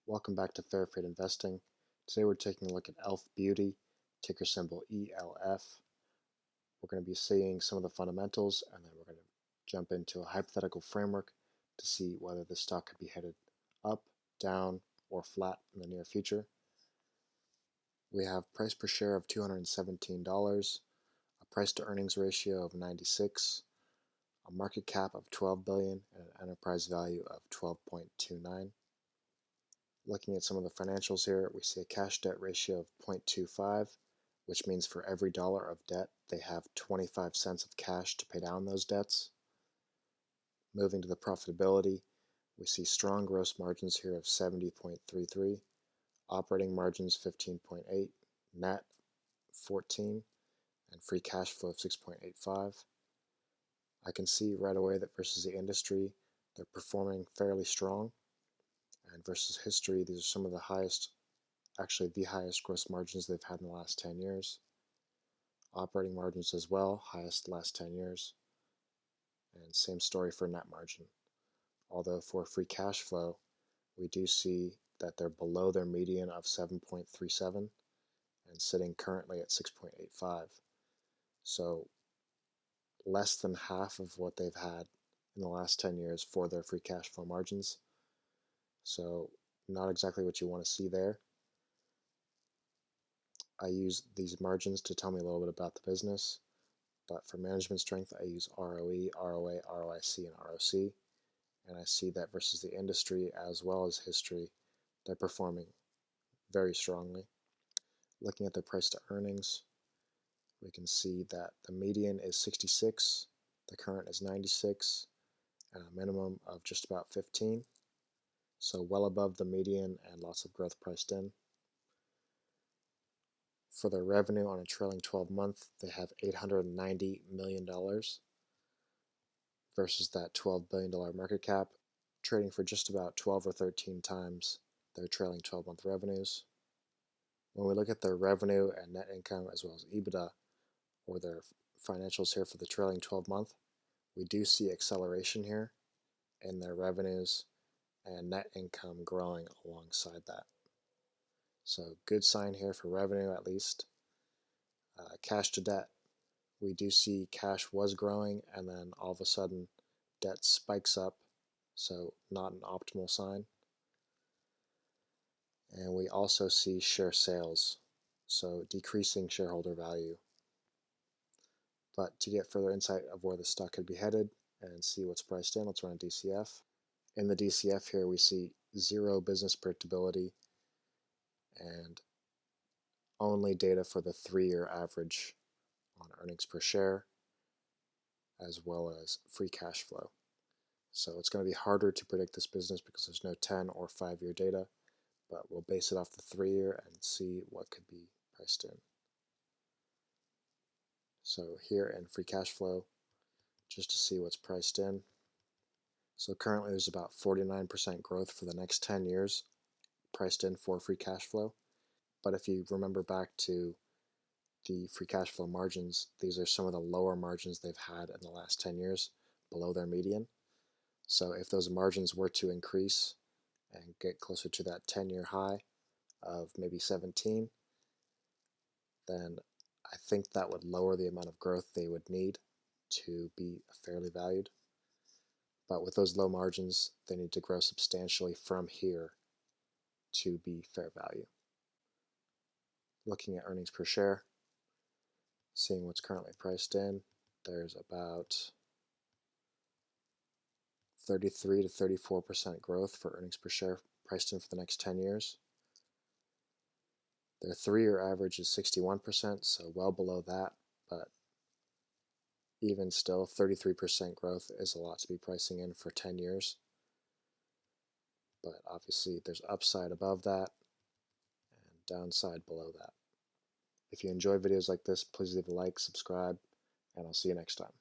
Welcome back to Fair Trade Investing. Today we're taking a look at ELF Beauty, ticker symbol ELF. We're going to be seeing some of the fundamentals, and then we're going to jump into a hypothetical framework to see whether the stock could be headed up, down, or flat in the near future. We have price per share of $217, a price to earnings ratio of 96, a market cap of $12 billion, and an enterprise value of 12.29. Looking at some of the financials here, we see a cash debt ratio of 0.25, which means for every dollar of debt, they have 25 cents of cash to pay down those debts. Moving to the profitability, we see strong gross margins here of 70.33, operating margins 15.8, net 14, and free cash flow of 6.85. I can see right away that versus the industry, they're performing fairly strong. And versus history, these are some of the highest, actually the highest gross margins they've had in the last 10 years. Operating margins as well, highest the last 10 years. And same story for net margin. Although for free cash flow, we do see that they're below their median of 7.37 and sitting currently at 6.85. So less than half of what they've had in the last 10 years for their free cash flow margins. So not exactly what you want to see there. I use these margins to tell me a little bit about the business, but for management strength I use ROE, ROA, ROIC, and ROC, and I see that versus the industry as well as history, they're performing very strongly. Looking at their price to earnings, we can see that the median is 66, the current is 96, and a minimum of just about 15. So well above the median and lots of growth priced in. For their revenue on a trailing 12-month, they have $890 million versus that $12 billion market cap, trading for just about 12 or 13 times their trailing 12-month revenues. When we look at their revenue and net income as well as EBITDA, or their financials here for the trailing 12-month, we do see acceleration here in their revenues and net income growing alongside that. So good sign here for revenue at least. Cash to debt, we do see cash was growing and then all of a sudden debt spikes up, so not an optimal sign. And we also see share sales, so decreasing shareholder value. But to get further insight of where the stock could be headed and see what's priced in, let's run a DCF. In the DCF here we see zero business predictability and only data for the 3-year average on earnings per share as well as free cash flow. So it's going to be harder to predict this business because there's no 10 or 5-year data, but we'll base it off the 3-year and see what could be priced in. So here in free cash flow, just to see what's priced in. So currently there's about 49% growth for the next 10 years priced in for free cash flow. But if you remember back to the free cash flow margins, these are some of the lower margins they've had in the last 10 years, below their median. So if those margins were to increase and get closer to that 10-year high of maybe 17, then I think that would lower the amount of growth they would need to be fairly valued. But with those low margins, they need to grow substantially from here to be fair value. Looking at earnings per share, seeing what's currently priced in, there's about 33 to 34% growth for earnings per share priced in for the next 10 years. Their 3-year average is 61%, so well below that, but even still, 33% growth is a lot to be pricing in for 10 years. But obviously, there's upside above that and downside below that. If you enjoy videos like this, please leave a like, subscribe, and I'll see you next time.